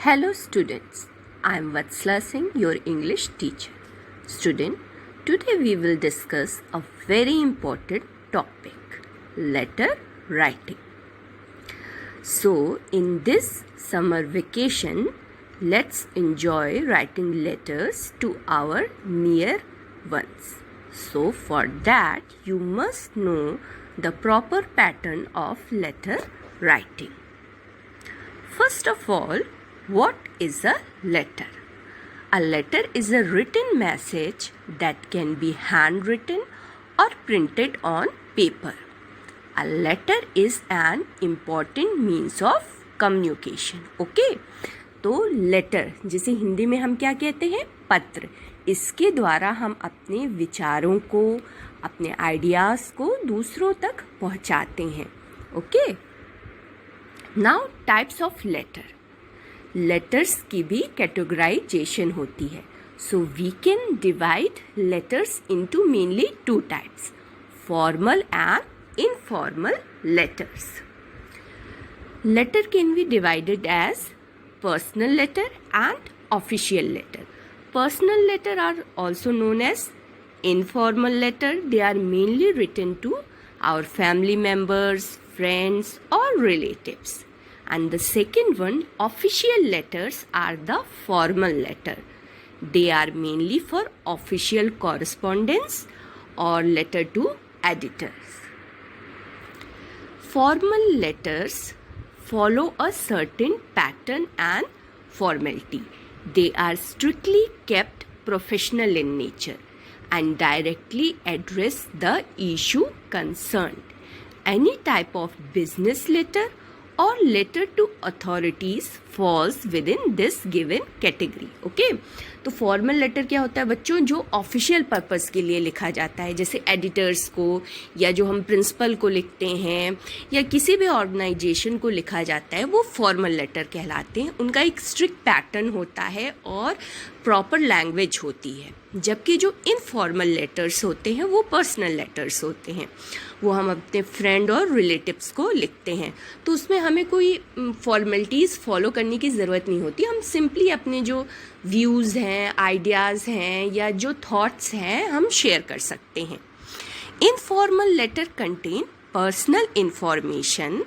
Hello students, I am Vatsala Singh, your English teacher. Student, today we will discuss a very important topic, letter writing. So, in this summer vacation, let's enjoy writing letters to our near ones. So, for that, you must know the proper pattern of letter writing. First of all, what is a letter? A letter is a written message that can be handwritten or printed on paper. A letter is an important means of communication. Okay? तो letter जिसे हिंदी में हम क्या कहते हैं? पत्र. इसके द्वारा हम अपने विचारों को, अपने आइडियाज़ को दूसरों तक पहुंचाते हैं. Okay? Now types of letter. Letters की भी कैटेगराइजेशन होती है. So we can divide letters into mainly two types, formal and informal letters. Letter can be divided as personal letter and official letter. Personal letter are also known as informal letter. They are mainly written to our family members, friends or relatives. And the second one, official letters, are the formal letter. They are mainly for official correspondence or letter to editors. Formal letters follow a certain pattern and formality. They are strictly kept professional in nature and directly address the issue concerned. Any type of business letter or letter to authorities falls within this given category. Okay? तो formal letter क्या होता है बच्चों? जो official purpose के लिए लिखा जाता है, जैसे एडिटर्स को या जो हम प्रिंसिपल को लिखते हैं या किसी भी ऑर्गेनाइजेशन को लिखा जाता है, वो फॉर्मल लेटर कहलाते हैं. उनका एक स्ट्रिक्ट पैटर्न होता है और प्रॉपर लैंग्वेज होती है. जबकि जो इनफॉर्मल लेटर्स होते हैं वो पर्सनल लेटर्स होते हैं. वो हम अपने फ्रेंड और रिलेटिव्स को लिखते हैं, तो उसमें हमें कोई फॉर्मेलिटीज़ फॉलो करने की ज़रूरत नहीं होती. हम सिंपली अपने जो व्यूज़ हैं, आइडियाज़ हैं या जो थॉट्स हैं हम शेयर कर सकते हैं. Informal letter contain personal information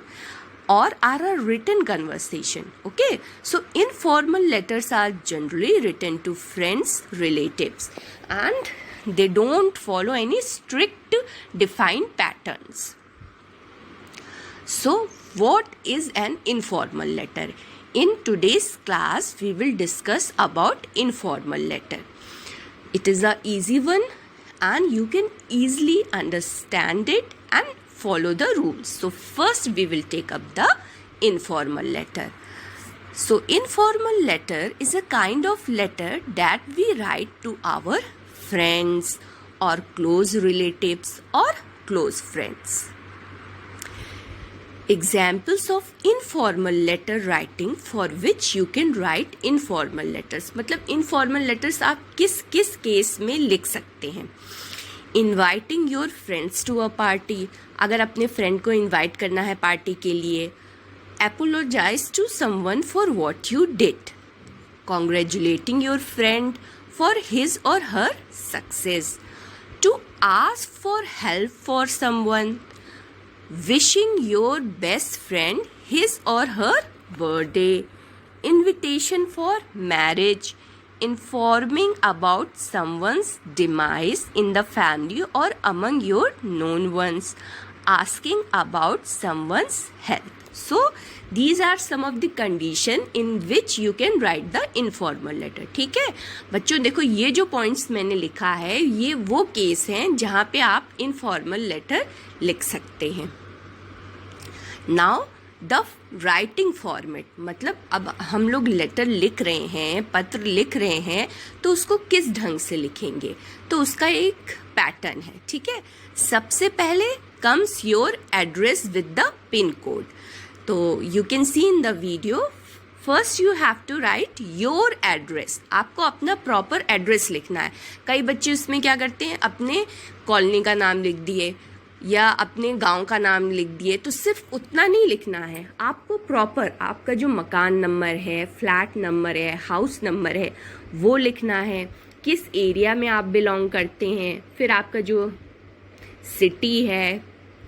or are a written conversation. Okay, so informal letters are generally written to friends, relatives, and they don't follow any strict defined patterns. So what is an informal letter? In today's class we will discuss about informal letter. It is a easy one and you can easily understand it and follow the rules. So first we will take up the informal letter. So informal letter is a kind of letter that we write to our friends or close relatives or close friends. Examples of informal letter writing for which you can write informal letters. मतलब informal letters आप किस किस case में लिख सकते हैं. Inviting your friends to a party. अगर अपने फ्रेंड को इन्वाइट करना है पार्टी के लिए. Apologize to someone for what you did. Congratulating your friend for his or her success. To ask for help for someone. Wishing your best friend his or her birthday. Invitation for marriage. Informing about someone's demise in the family or among your known ones. Asking about someone's health. So these are some of the condition in which you can write the informal letter. ठीक है बच्चों, देखो ये जो points मैंने लिखा है ये वो केस हैं जहाँ पे आप informal letter लिख सकते हैं. Now द राइटिंग फॉर्मेट, मतलब अब हम लोग लेटर लिख रहे हैं, पत्र लिख रहे हैं, तो उसको किस ढंग से लिखेंगे, तो उसका एक पैटर्न है. ठीक है, सबसे पहले comes your address with the pin code. तो you can see in the video. First you have to write your address. आपको अपना प्रॉपर एड्रेस लिखना है. कई बच्चे उसमें क्या करते हैं, अपने कॉलोनी का नाम लिख दिए, या अपने गांव का नाम लिख दिए, तो सिर्फ उतना नहीं लिखना है, आपको प्रॉपर आपका जो मकान नंबर है, फ्लैट नंबर है, हाउस नंबर है, वो लिखना है, किस एरिया में आप बिलोंग करते हैं, फिर आपका जो सिटी है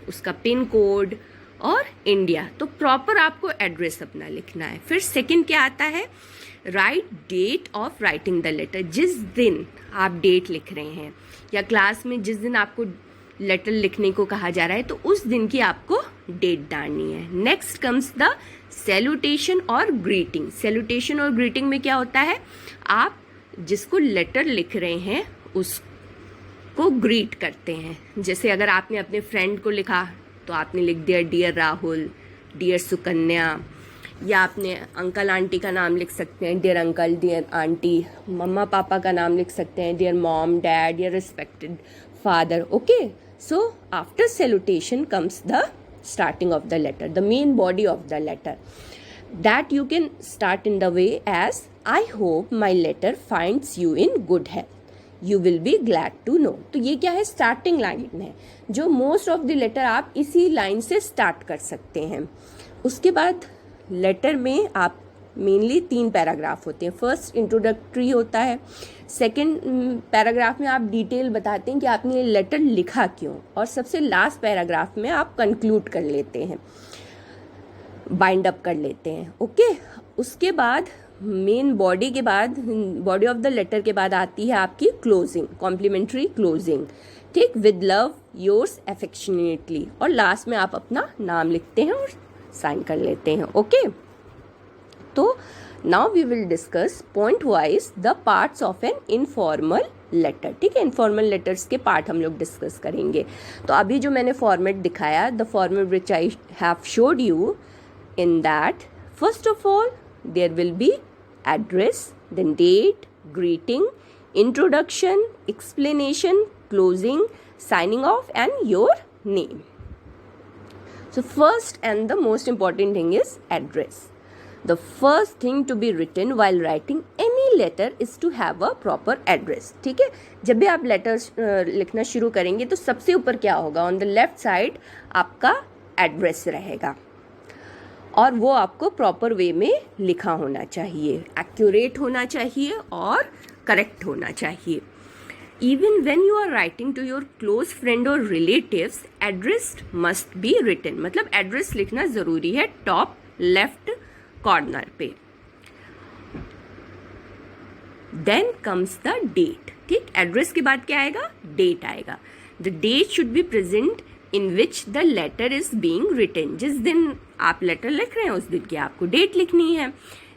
उसका पिन कोड और इंडिया, तो प्रॉपर आपको एड्रेस अपना लिखना है। फिर सेकंड क्या आता है, right date of writing the letter, जिस दिन आप डेट लिख रहे हैं या क्लास में जिस दिन आपको लेटर लिखने को कहा जा रहा है तो उस दिन की आपको डेट डालनी है। नेक्स्ट कम्स द सैल्यूटेशन और ग्रीटिंग। सैल्यूटेशन और ग्रीटिंग में क्या होता है, आप जिसको लेटर लिख रहे हैं उसको ग्रीट करते हैं। जैसे अगर आपने अपने फ्रेंड को लिखा तो आपने लिख दिया डियर राहुल, डियर सुकन्या, या आपने अंकल आंटी का नाम लिख सकते हैं, डियर अंकल, डियर आंटी। मम्मा पापा का नाम लिख सकते हैं, dear mom, dad, dear respected father. Okay, so after salutation comes the starting of the letter, the main body of the letter, that you can start in the way as I hope my letter finds you in good health, you will be glad to know। तो ये क्या है, starting line है, जो most of the letter आप इसी line से start कर सकते हैं। उसके बाद लेटर में आप मेनली 3 पैराग्राफ होते हैं। फर्स्ट इंट्रोडक्टरी होता है, सेकंड पैराग्राफ में आप डिटेल बताते हैं कि आपने ये लेटर लिखा क्यों, और सबसे लास्ट पैराग्राफ में आप कंक्लूड कर लेते हैं, बाइंड अप कर लेते हैं। ओके, उसके बाद मेन बॉडी के बाद, बॉडी ऑफ द लेटर के बाद आती है आपकी क्लोजिंग, कॉम्प्लीमेंट्री क्लोजिंग, ठीक, विद लव योर्स अफेक्शनेटली, और लास्ट में आप अपना नाम लिखते हैं और साइन कर लेते हैं। ओके, तो now we will discuss point wise the parts of an informal letter. ठीक है, इनफॉर्मल लेटर्स के पार्ट हम लोग डिस्कस करेंगे। तो अभी जो मैंने फॉर्मेट दिखाया, the format which I have showed you, in that first of all there will be address, then date, greeting, introduction, explanation, closing, signing off and your name. So first and the most important thing is address. The first thing to be written while writing any letter is to have a proper address. ठीक है, जब भी आप letters लिखना शुरू करेंगे तो सबसे ऊपर क्या होगा, ऑन द लेफ्ट साइड आपका एड्रेस रहेगा, और वो आपको प्रॉपर वे में लिखा होना चाहिए, एक्यूरेट होना चाहिए और करेक्ट होना चाहिए। Even when you are writing to your close friend or relatives, address must be written. मतलब एड्रेस लिखना ज़रूरी है टॉप लेफ्ट कॉर्नर पे। Then comes the date. ठीक, एड्रेस के बाद क्या आएगा, डेट आएगा। The date should be present in which the letter is being written. जिस दिन आप लेटर लिख रहे हैं उस दिन की आपको डेट लिखनी है।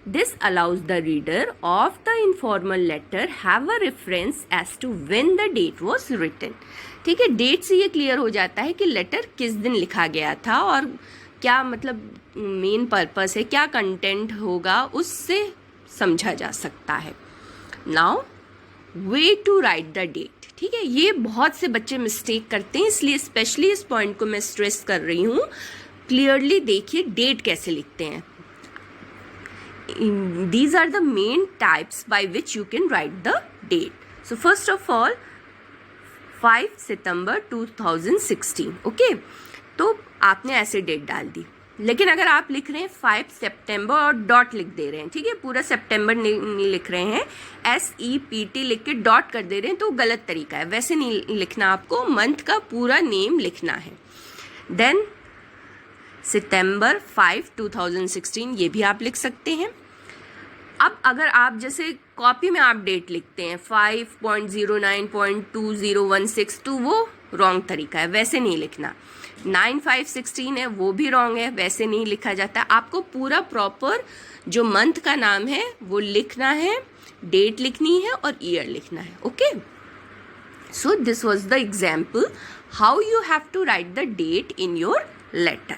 This allows the reader of the informal letter have a reference as to when the date was written. ठीक है, डेट से ये क्लियर हो जाता है कि लेटर किस दिन लिखा गया था और क्या मतलब मेन पर्पस है, क्या कंटेंट होगा, उससे समझा जा सकता है। Now way to write the date. ठीक है, ये बहुत से बच्चे मिस्टेक करते हैं, इसलिए स्पेशली इस पॉइंट को मैं स्ट्रेस कर रही हूँ। क्लियरली देखिए डेट कैसे लिखते हैं। These are the main types by which you can write the date. So first of all 5 September 2016। Okay, तो आपने ऐसे डेट डाल दी, लेकिन अगर आप लिख रहे हैं 5 सितंबर और डॉट लिख दे रहे हैं, ठीक है, पूरा सितंबर नहीं लिख रहे हैं, SEPT लिख के डॉट कर दे रहे हैं, तो गलत तरीका है, वैसे नहीं लिखना, आपको मंथ का पूरा नेम लिखना है। देन सितंबर 5 2016 ये भी आप लिख सकते हैं। अब अगर आप जैसे कॉपी में आप डेट लिखते हैं 5.09.2016, तो वो रॉन्ग तरीका है, वैसे नहीं लिखना। 9/5/16 है, वो भी रॉन्ग है, वैसे नहीं लिखा जाता। आपको पूरा प्रॉपर जो मंथ का नाम है वो लिखना है, डेट लिखनी है और ईयर लिखना है। Okay, so this was the example how you have to write the date in your letter.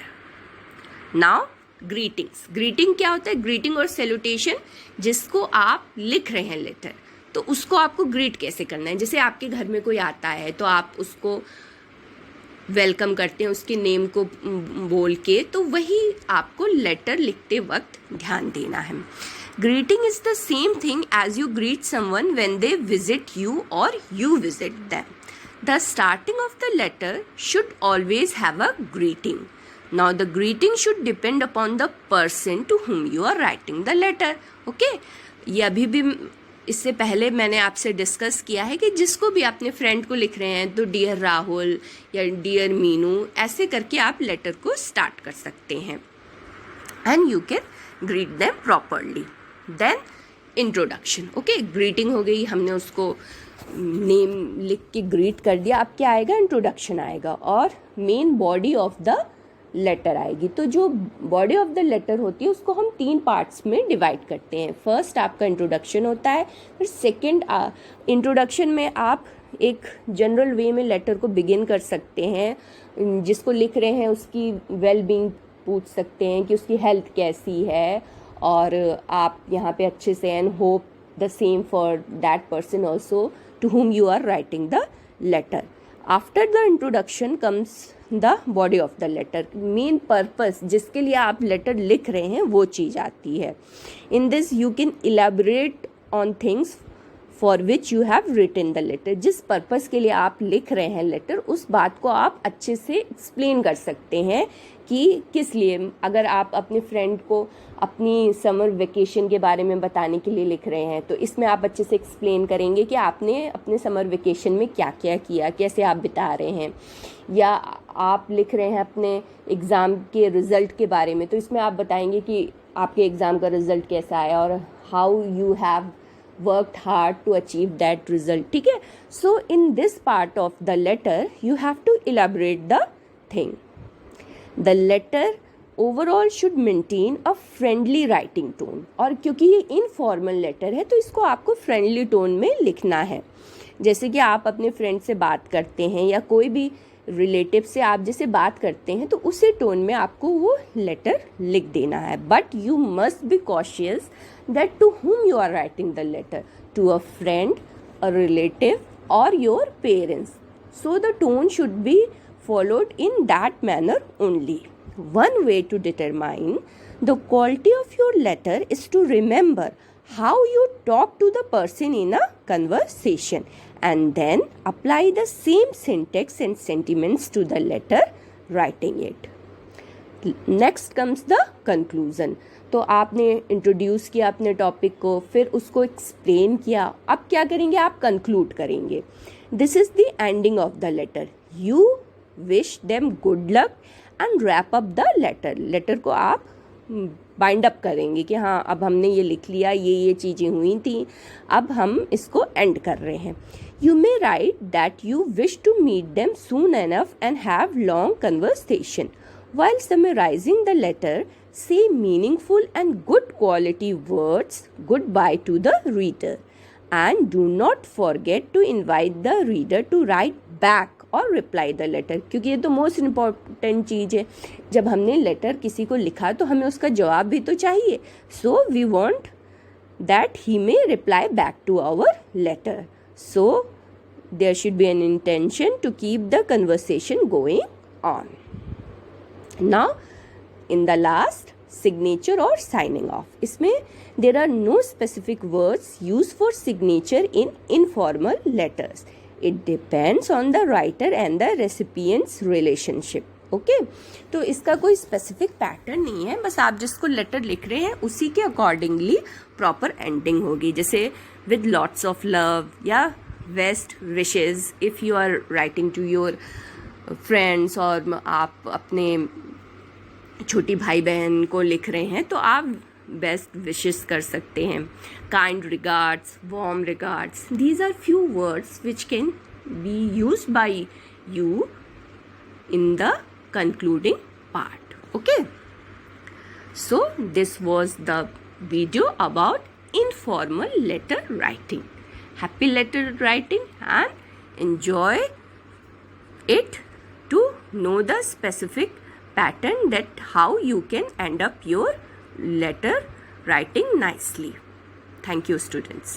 Now greetings. Greeting क्या होता है, ग्रीटिंग और सैल्यूटेशन, जिसको आप लिख रहे हैं लेटर, तो उसको आपको ग्रीट कैसे करना है। जैसे आपके घर में कोई आता है तो आप उसको वेलकम करते हैं उसके नेम को बोल के, तो वही आपको लेटर लिखते वक्त ध्यान देना है। Greeting is the same thing as you greet someone when they visit you or you visit them. The starting of the letter should always have a greeting. Now the greeting should depend upon the person to whom you are writing the letter. Okay? ये अभी भी इससे पहले मैंने आपसे discuss किया है कि जिसको भी अपने फ्रेंड को लिख रहे हैं तो डियर राहुल या डियर मीनू ऐसे करके आप लेटर को स्टार्ट कर सकते हैं. And you can greet them properly. Then introduction. Okay, greeting हो गई, हमने उसको नेम लिख के ग्रीट कर दिया. अब क्या आएगा? इंट्रोडक्शन आएगा और main body of the letter आएगी. तो जो बॉडी ऑफ द लेटर होती है उसको हम 3 पार्ट्स में डिवाइड करते हैं. फर्स्ट आपका इंट्रोडक्शन होता है, फिर सेकंड इंट्रोडक्शन में आप एक जनरल वे में लेटर को बिगिन कर सकते हैं. जिसको लिख रहे हैं उसकी वेल बीइंग पूछ सकते हैं कि उसकी हेल्थ कैसी है, और आप यहाँ पे अच्छे से and hope the same for that person also to whom you are writing the letter. After the introduction comes the body of the letter. Main purpose जिसके लिए आप लेटर लिख रहे हैं वो चीज़ आती है. In this you can elaborate on things for which you have written the letter. जिस पर्पस के लिए आप लिख रहे हैं लेटर, उस बात को आप अच्छे से एक्सप्लेन कर सकते हैं कि किस लिए. अगर आप अपने फ्रेंड को अपनी समर वेकेशन के बारे में बताने के लिए लिख रहे हैं तो इसमें आप अच्छे से एक्सप्लेन करेंगे कि आपने अपने समर वेकेशन में क्या क्या किया, कैसे आप बिता रहे हैं. या आप लिख रहे हैं अपने एग्ज़ाम के रिज़ल्ट के बारे में, तो इसमें आप बताएंगे कि आपके एग्ज़ाम का रिज़ल्ट कैसा आया और how you have worked hard to achieve that result. ठीक है. So in this part of the letter you have to elaborate the thing. The letter overall should maintain a friendly writing tone. और क्योंकि ये informal letter है तो इसको आपको friendly tone में लिखना है. जैसे कि आप अपने फ्रेंड से बात करते हैं या कोई भी रिलेटिव से आप जैसे बात करते हैं तो उसी टोन में आपको वो लेटर लिख देना है. But you must be cautious that to whom you are writing the letter, to a friend, a relative or your parents. So the tone should be followed in that manner only. One way to determine the quality of your letter is to remember how you talk to the person in a conversation and then apply the same syntax and sentiments to the letter writing it. Next comes the conclusion. तो आपने introduce किया अपने topic को, फिर उसको explain किया. अब क्या करेंगे? आप कंक्लूड करेंगे. This is the ending of the letter. You wish them good luck and wrap up the letter. Letter को आप बाइंड अप करेंगे कि हाँ अब हमने ये लिख लिया, ये चीज़ें हुई थी, अब हम इसको एंड कर रहे हैं. You may write that you wish to meet them soon enough and have long conversation. While summarizing the letter, say meaningful and good quality words goodbye to the reader. And do not forget to invite the reader to write back or reply the letter. क्योंकि ये तो most important चीज़ है. जब हमने letter किसी को लिखा तो हमें उसका जवाब भी तो चाहिए. So we want that he may reply back to our letter. So there should be an intention to keep the conversation going on. Now in the last, signature or signing off. इसमें there are no specific words used for signature in informal letters. It depends on the writer and the recipient's relationship. Okay? तो इसका कोई specific pattern नहीं है, बस आप जिसको letter लिख रहे हैं उसी के अकॉर्डिंगली प्रॉपर एंडिंग होगी. जैसे with lots of love या best wishes if you are writing to your friends, और आप अपने छोटी भाई बहन को लिख रहे हैं तो आप बेस्ट विशेस कर सकते हैं. Kind regards, warm regards, these are few words which can be used by you in the concluding part. Okay, so this was the video about informal letter writing. Happy letter writing and enjoy it to know the specific pattern that how you can end up your letter writing nicely. Thank you, students.